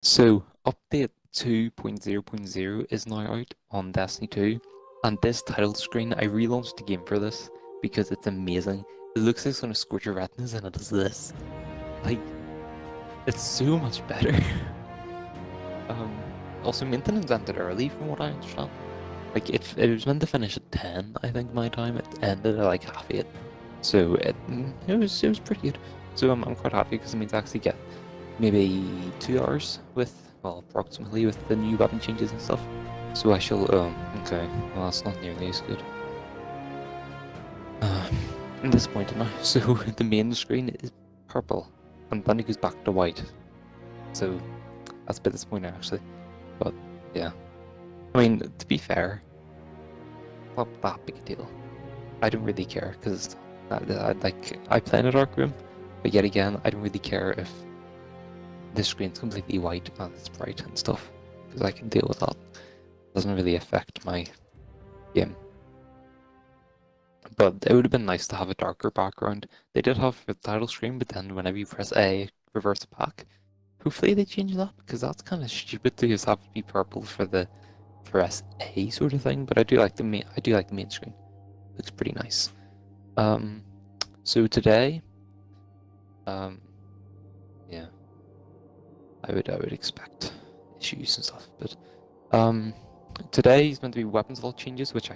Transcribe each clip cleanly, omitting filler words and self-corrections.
So, update 2.0.0 is now out on Destiny 2, and this title screen, I relaunched the game for this because it's amazing. It looks like it's going to scorch your retinas and it does this. Like, it's so much better. Also, maintenance ended early from what I understand. Like, it was meant to finish at 10, I think, my time. It ended at like half 8. So, it was pretty good. So, I'm quite happy because it means I actually get maybe 2 hours with, well, approximately with the new weapon changes and stuff. So I shall, okay, well that's not nearly as good. I'm disappointed now. So the main screen is purple, and then it goes back to white. So that's a bit disappointing actually, but yeah. I mean, to be fair, not that big a deal. I don't really care, because I play in a dark room, but yet again, I don't really care if the screen's completely white and it's bright and stuff, because I can deal with that. It doesn't really affect my game. But it would have been nice to have a darker background. They did have the title screen, but then whenever you press A, it reverts back. Hopefully they change that, because that's kind of stupid to just have it be purple for the press A sort of thing. But I do like the main screen. Looks pretty nice. So today, yeah, I would expect issues and stuff, but today is meant to be weapons law changes, which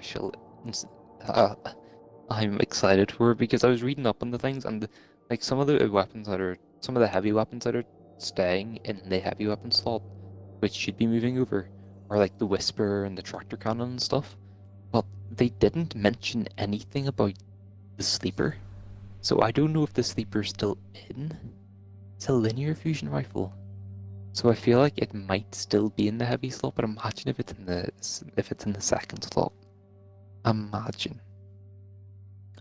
I'm excited for, because I was reading up on the things, and like some of the heavy weapons that are staying in the heavy weapon slot, which should be moving over, are like the Whisper and the Tractor Cannon and stuff. But they didn't mention anything about the Sleeper, so I don't know if the Sleeper's still in. It's a linear fusion rifle, so I feel like it might still be in the heavy slot. But imagine if it's in the second slot. Imagine.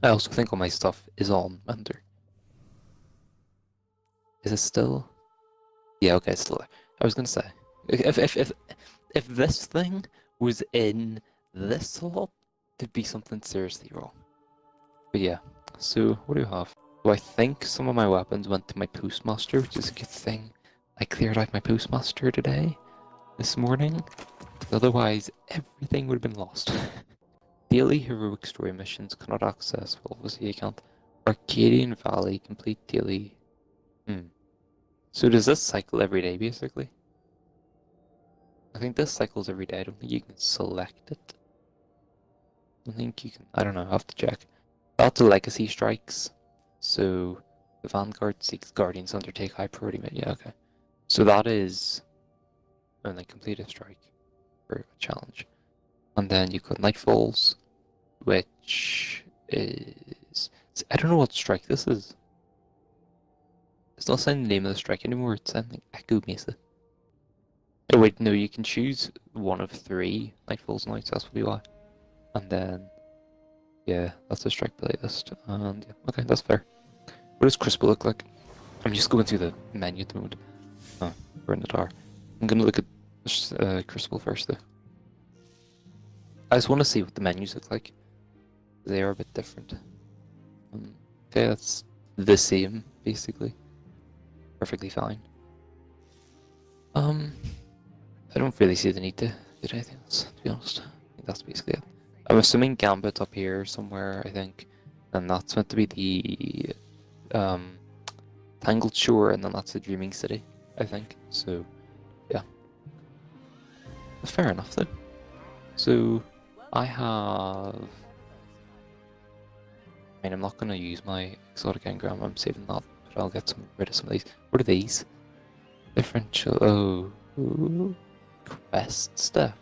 I also think all my stuff is on Ender. Is it still? Yeah, okay, it's still there. I was gonna say, if this thing was in this slot, there'd be something seriously wrong. But yeah, so what do you have? So I think some of my weapons went to my postmaster, which is a good thing. I cleared out my postmaster this morning. Otherwise, everything would have been lost. Daily heroic story missions cannot access. Well, obviously you can't. Arcadian Valley complete daily. So does this cycle every day, basically? I think this cycles every day. I don't think you can select it. I think you can. I don't know. I have to check. That's the legacy strikes. So the Vanguard seeks Guardians undertake high priority. Yeah, okay. So that is only complete a strike for a challenge. And then you got Nightfalls, which is... I don't know what strike this is. It's not saying the name of the strike anymore, it's saying like Echo Mesa. Oh wait, no, you can choose one of 3 Nightfalls now, so that's probably why. And then, yeah, that's the strike playlist. And yeah, okay, that's fair. What does Crystal look like? I'm just going through the menu at the moment. Oh, we're in the tower. I'm gonna look at Crystal first though. I just want to see what the menus look like. They are a bit different. Okay, that's the same, basically. Perfectly fine. I don't really see the need to do anything else, to be honest. I think that's basically it. I'm assuming Gambit's up here somewhere, I think. And that's meant to be the Tangled Shore, and then that's the Dreaming City, I think. So, yeah. Fair enough, though. So, I mean, I'm not going to use my exotic engram, I'm saving that, but I'll get rid of some of these. What are these? Differential, ooh, quest stuff.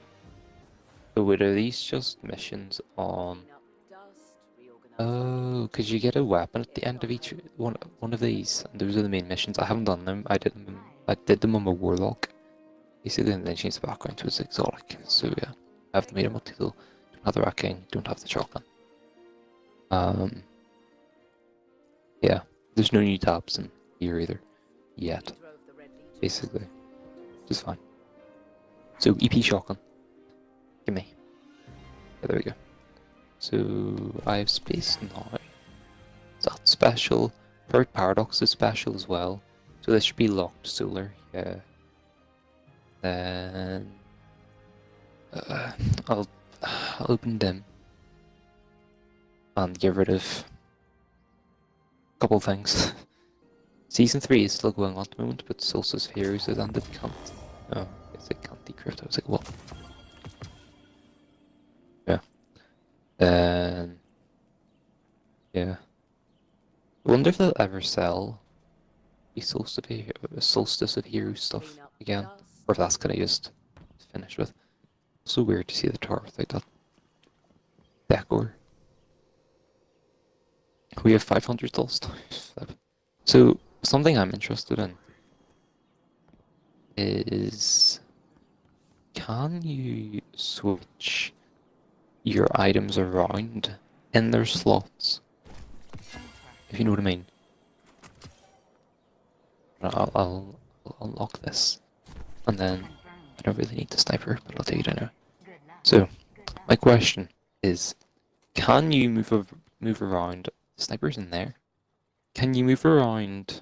So wait, are these just missions on... Oh, because you get a weapon at the end of each one of these, and those are the main missions. I haven't done them, I did them on my Warlock. Basically, and then change the background to its exotic, so yeah. I have the medium multi-tool, don't have the racking, don't have the shotgun. Yeah, there's no new tabs in here either, yet, basically, just fine. So, EP shotgun, gimme. Yeah, there we go. So, I have space now. That's special. Perfect Paradox is special as well, so this should be locked solar, yeah. Then I'll open them and get rid of a couple things. Season 3 is still going on at the moment, but Solstice of Heroes has ended. Can't. Oh, I guess it can't decrypt. I was like, what? Yeah. Then. Yeah. I wonder if they'll ever sell the Solstice of Heroes stuff again, or if that's gonna just finish with. So weird to see the tower without that decor. We have 500 dust. So something I'm interested in is, can you switch your items around in their slots? If you know what I mean. I'll unlock this, and then I don't really need the sniper, but I'll take it anyway. So my question is, can you move around? The sniper's in there. Can you move around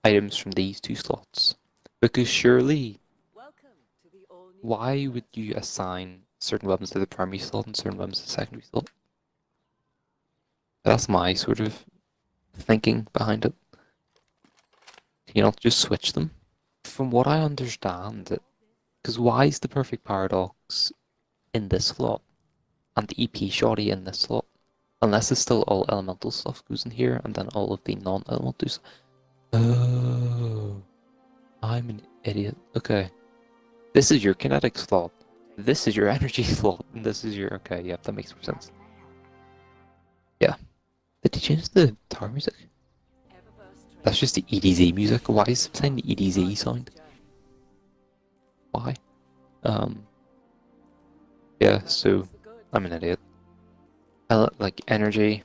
items from these two slots? Because surely, why would you assign certain weapons to the primary slot and certain weapons to the secondary slot? That's my sort of thinking behind it. Can you not just switch them? From what I understand, because why is the perfect paradox in this slot and the EP shoddy in this slot? Unless it's still all elemental stuff goes in here and then all of the non-elemental stuff. Oh, I'm an idiot. Okay. This is your kinetic slot. This is your energy slot. And this is your... Okay, yeah, that makes more sense. Yeah. Did they change the tower music? That's just the EDZ music. Why is it playing the EDZ sound? Why? Yeah, so I'm an idiot. I like energy,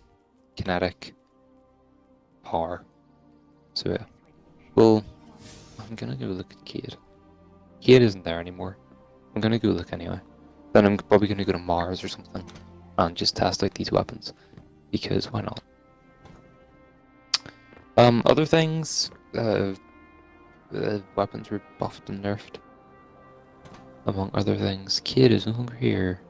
kinetic, power. So yeah. Well, I'm gonna go look at Cade. Cade isn't there anymore. I'm gonna go look anyway. Then I'm probably gonna go to Mars or something and just test out these weapons. Because why not? Other things, weapons were buffed and nerfed. Among other things, Cade is no longer here.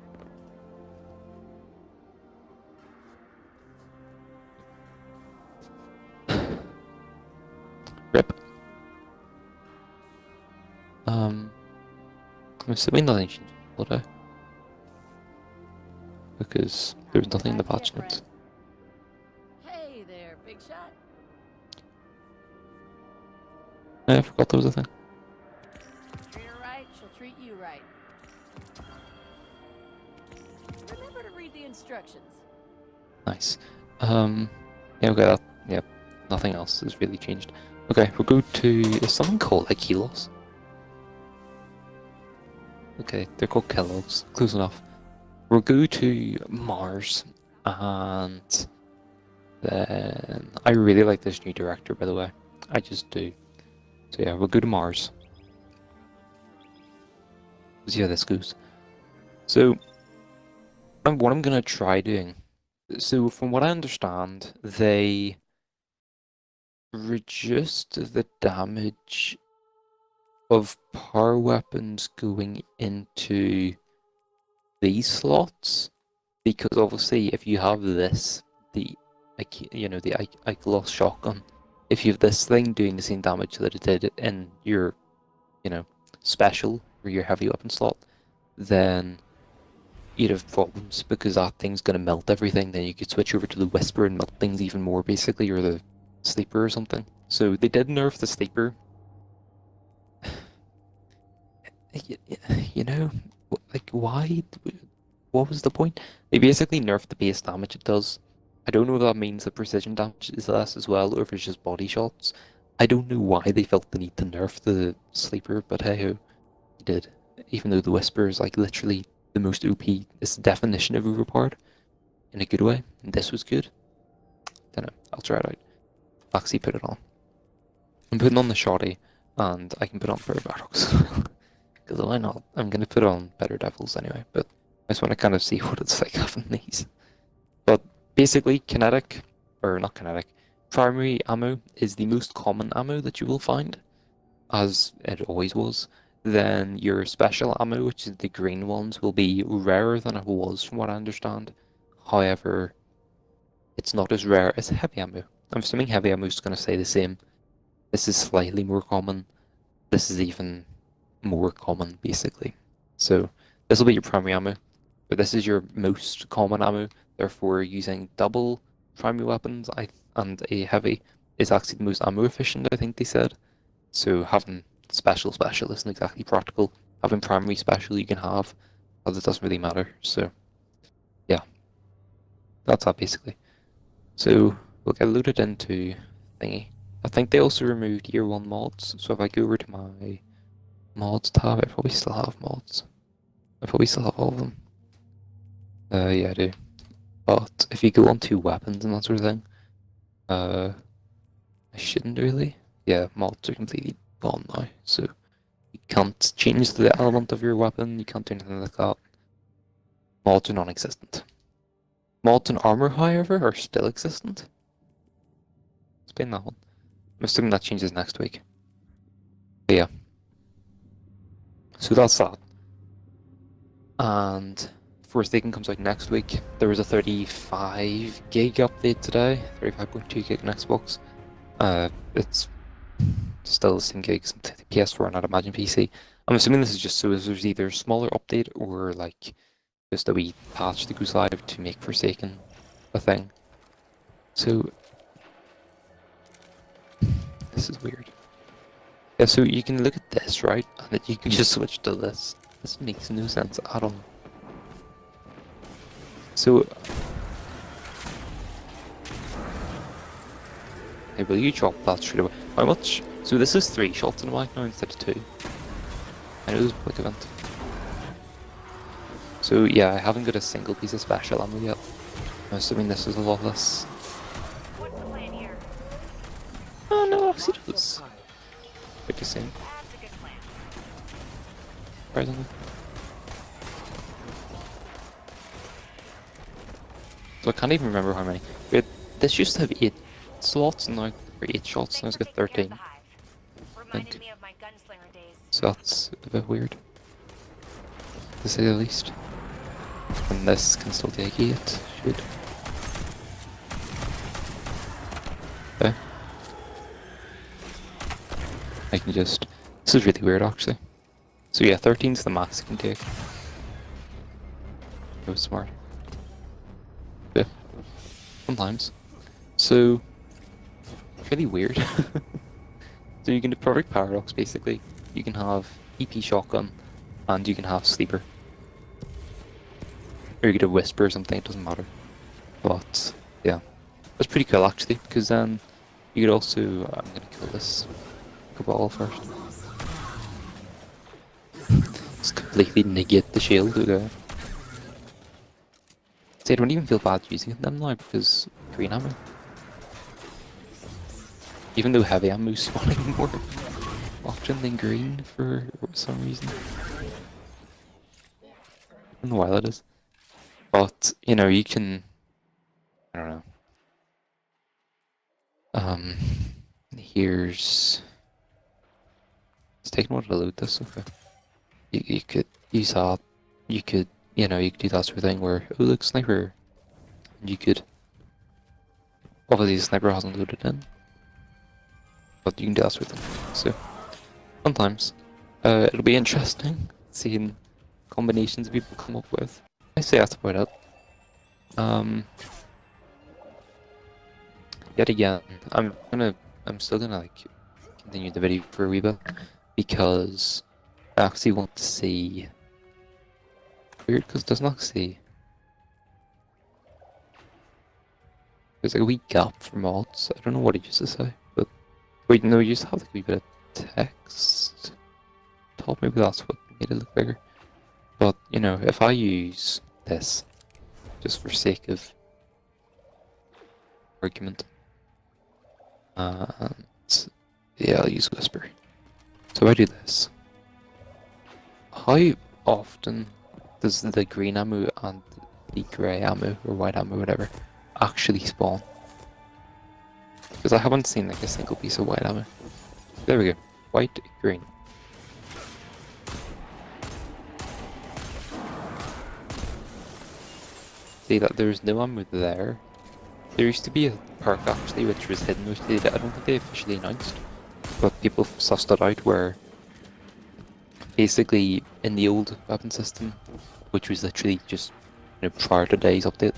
Rip. I'm assuming nothing changed, would I? Because there was nothing in the patch notes. Hey there, big shot. I forgot there was a thing. Treat her right, she'll treat you right. Remember to read the instructions. Nice. Yeah, okay, that, yeah, nothing else has really changed. Okay, we'll go to, is someone called like Kilos? Okay, they're called Kellogg's, close enough. We'll go to Mars, and then, I really like this new director, by the way. I just do. So yeah, we'll go to Mars. See how this goes. So, what I'm gonna try doing. So, from what I understand, they reduced the damage of power weapons going into these slots, because obviously, if you have this, the Ikelos shotgun, if you have this thing doing the same damage that it did in your, special or your heavy weapon slot, then you'd have problems because that thing's gonna melt everything. Then you could switch over to the Whisper and melt things even more, basically, or the Sleeper or something. So they did nerf the Sleeper. Like, why? What was the point? They basically nerfed the base damage it does. I don't know if that means the precision damage is less as well, or if it's just body shots. I don't know why they felt the need to nerf the Sleeper, but hey-ho, they did. Even though the Whisper is like literally the most OP, it's the definition of overpowered, in a good way, and this was good. Don't know, I'll try it out. Actually put it on. I'm putting on the shoddy, and I can put on Better Battles. Because why not? I'm going to put on Better Devils anyway, but I just want to kind of see what it's like having these. But basically, primary ammo is the most common ammo that you will find. as it always was, then your special ammo, which is the green ones, will be rarer than it was from what I understand. However, it's not as rare as heavy ammo. I'm assuming heavy ammo is going to stay the same. This is slightly more common. This is even more common, basically. So this will be your primary ammo, but this is your most common ammo. Therefore, using double primary weapons and a heavy is actually the most ammo efficient, I think they said. So having special isn't exactly practical. Having primary special you can have, but it doesn't really matter. So yeah, that's that basically. So we'll get loaded into thingy. I think they also removed year 1 mods, so if I go over to my mods tab, I probably still have mods. I probably still have all of them. Yeah, I do. But if you go onto weapons and that sort of thing, I shouldn't really. Yeah, mods are completely gone now, so you can't change the element of your weapon, you can't do anything like that. Mods are non-existent. Mods and armor, however, are still existent. Explain that one. I'm assuming that changes next week. But yeah. So that's that. And Forsaken comes out next week. There was a 35 gig update today, 35.2 gig on Xbox. It's still the same gigs on the PS4 and I'd imagine PC. I'm assuming this is just so there's either a smaller update or like just a wee patch that goes live to make Forsaken a thing. So this is weird. Yeah, so you can look at this, right? And then you can just switch to this. This makes no sense at all. So hey, will you drop that straight away? How much? So this is 3 shots in a mic now instead of 2. I know it was a quick event. So yeah, I haven't got a single piece of special ammo yet. I'm assuming this is a lot less. What's the plan here? Oh no, actually it was quite the same. That's a good plan. Surprisingly. So I can't even remember how many. Wait, this used to have 8 slots and now, or 8 shots, now it's got 13. Reminded me of my gunslinger days. So that's a bit weird, to say the least. And this can still take 8, should. Okay. I can just... This is really weird actually. So yeah, 13's the max I can take. That was smart. Yeah. Sometimes. So... really weird. So you can do Perfect Paradox basically. You can have EP Shotgun and you can have Sleeper. Or you could have Whisper or something, it doesn't matter. But yeah. That's pretty cool actually, because then you could also I'm gonna kill this Cabal first. Just completely negate the shield, okay. See, I don't even feel bad using them now because green ammo. Even though heavy ammo is spawning more often than green for some reason. I don't know why that is. But, you know, you can... I don't know. Here's... It's taking a while to load this, okay. You could use that. You could, you know, you could do that sort of thing where, oh look, sniper. And you could... Obviously the sniper hasn't loaded in. But you can do that sort of thing. So, sometimes. It'll be interesting seeing combinations people come up with. I say that's about it. Yet again, I'm still gonna like continue the video for a wee bit because I actually want to see. Weird, because it doesn't actually. There's like a wee gap for mods. I don't know what it used to say, but wait, no, you used to have like a wee bit of text. Top, maybe that's what made it look bigger. But you know, if I use this, just for sake of argument, and yeah, I'll use Whisper. So if I do this, how often does the green ammo and the grey ammo or white ammo, whatever, actually spawn? Because I haven't seen like a single piece of white ammo. There we go. white, green. See that there's no ammo there. There used to be a perk actually which was hidden, which I don't think they officially announced, but people sussed it out where basically in the old weapon system, which was literally just prior to today's update,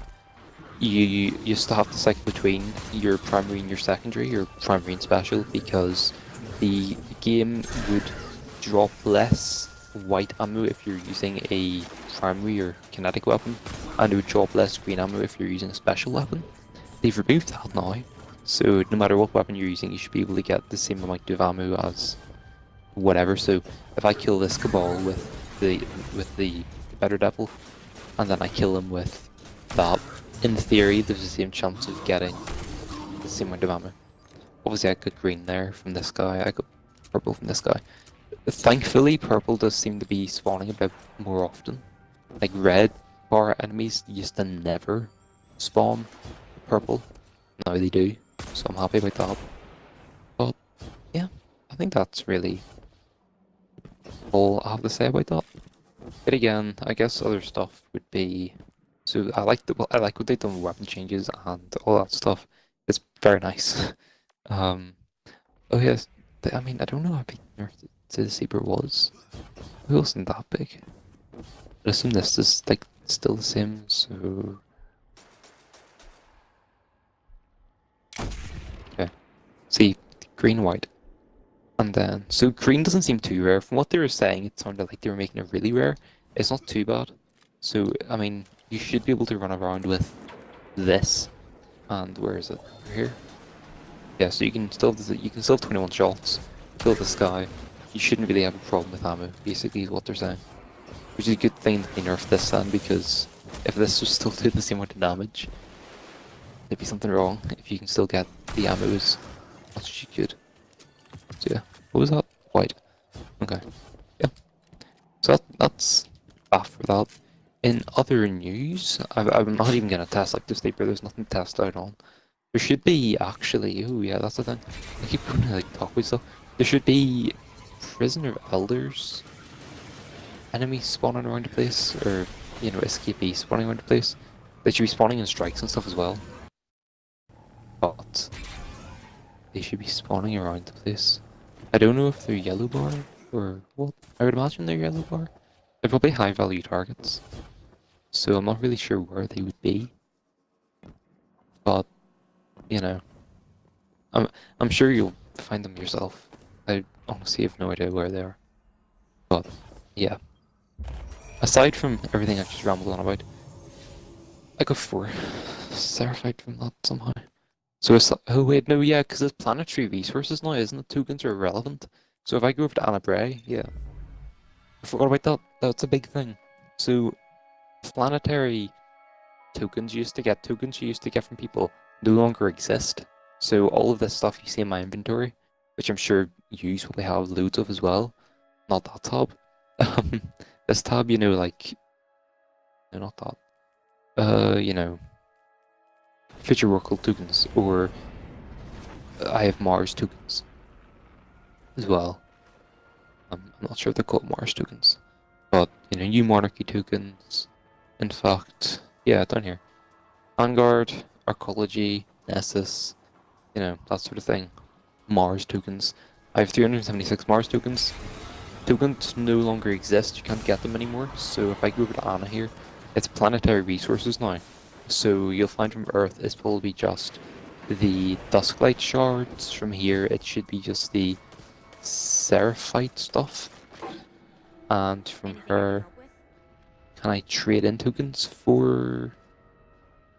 you used to have to cycle between your primary and your secondary, your primary and special, because the game would drop less white ammo if you're using a primary or kinetic weapon, and it would drop less green ammo if you're using a special weapon. They've removed that now, so no matter what weapon you're using, you should be able to get the same amount of ammo as whatever. So if I kill this Cabal with the Better Devil, and then I kill him with that, in theory there's the same chance of getting the same amount of ammo. Obviously I got green there from this guy, I got purple from this guy. Thankfully purple does seem to be spawning a bit more often. Like red bar enemies used to never spawn purple, now they do, so I'm happy about that. But yeah, I think that's really all I have to say about that. But again, I guess other stuff would be, so I like what they've done with weapon changes and all that stuff. It's very nice. Oh yes, I mean I don't know how big Nerf the Saber was. It wasn't that big. I assume this is like still the same, so okay. See, green, white. And then, so green doesn't seem too rare. From what they were saying, it sounded like they were making it really rare. It's not too bad. So, I mean, you should be able to run around with this. And where is it? Over here? Yeah, so you can still have 21 shots, fill the sky. You shouldn't really have a problem with ammo, basically is what they're saying. Which is a good thing that they nerfed this then, because if this was still doing the same amount of damage, there'd be something wrong if you can still get the ammo as much as you could. So yeah, what was that? White. Okay. Yeah. So that's that for that. In other news, I'm not even gonna test like the Sleeper, there's nothing to test out on. There should be actually, oh yeah, that's the thing. I keep going to like talk with stuff. There should be prisoner elders, enemies spawning around the place, or escapees spawning around the place. They should be spawning in strikes and stuff as well. But they should be spawning around the place. I don't know if they're yellow bar or what. I would imagine they're yellow bar. They're probably high value targets, so I'm not really sure where they would be. But I'm sure you'll find them yourself. I honestly have no idea where they are. But yeah, aside from everything I just rambled on about, I got 4 terrified from that somehow. So it's oh wait, no, yeah, because it's planetary resources now, isn't it? Tokens are irrelevant. So if I go over to Anna Bray, yeah. I forgot about that. That's a big thing. So planetary tokens you used to get from people no longer exist. So all of this stuff you see in my inventory, which I'm sure you probably have loads of as well. Not that tab. This tab, like no, not that. Future World tokens, or I have Mars tokens as well. I'm not sure if they're called Mars tokens, but New Monarchy tokens. In fact, yeah, down here, Vanguard, Arcology, Nessus, that sort of thing. Mars tokens. I have 376 Mars tokens. Tokens no longer exist. You can't get them anymore. So if I go over to Anna here, it's planetary resources now. So you'll find from Earth it's probably just the Dusklight shards. From here it should be just the Seraphite stuff. And from her, can I trade in tokens for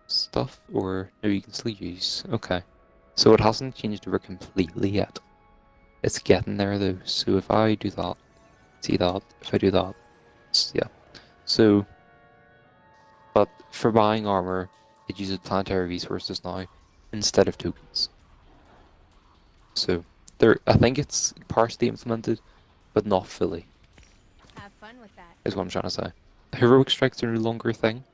stuff? Or no, you can still use. Okay. So it hasn't changed over completely yet. It's getting there though. So if I do that, see that, if I do that, yeah. So but for buying armor, it uses planetary resources now instead of tokens. So I think it's partially implemented, but not fully. Have fun with that. Is what I'm trying to say. Heroic strikes are no longer a thing.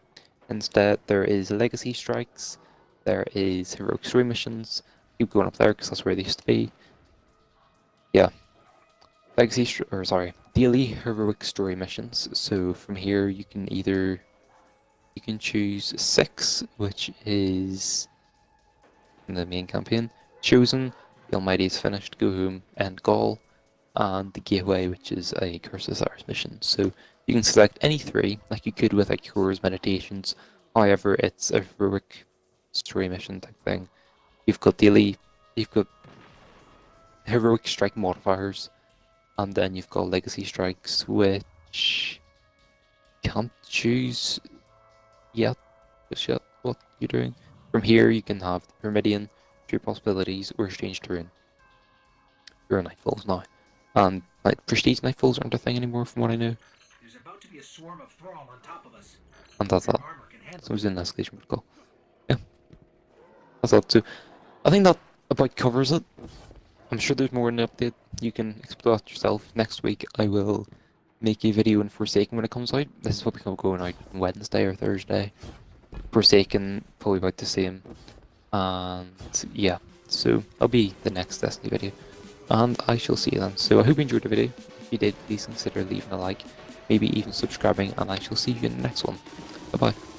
Instead, there is legacy strikes. There is heroic story missions. Keep going up there because that's where they used to be. Yeah. daily heroic story missions. So from here you can choose 6, which is the main campaign. Chosen, the Almighty is finished, go home, end Gaul, and the Gateway, which is a Curse of Cyrus mission. So you can select any 3, like you could with like Cures, Meditations. However, it's a heroic story mission type thing. You've got heroic strike modifiers, and then you've got legacy strikes, which can't choose yet, just yet what you're doing. From here, you can have the Pyramidion, True Possibilities, or Strange Terrain. You're Nightfalls now. And like prestige Nightfalls aren't a thing anymore from what I know. There's about to be a swarm of thrall on top of us. And that's that. Armor can handle So it was in escalation protocol. Yeah. That's that too. I think that about covers it. I'm sure there's more in the update. You can explore that yourself. Next week I will make a video on Forsaken when it comes out. This is probably going out on Wednesday or Thursday. Forsaken, probably about the same. And yeah, so that'll be the next Destiny video. And I shall see you then. So I hope you enjoyed the video. If you did, please consider leaving a like, maybe even subscribing, and I shall see you in the next one. Bye bye.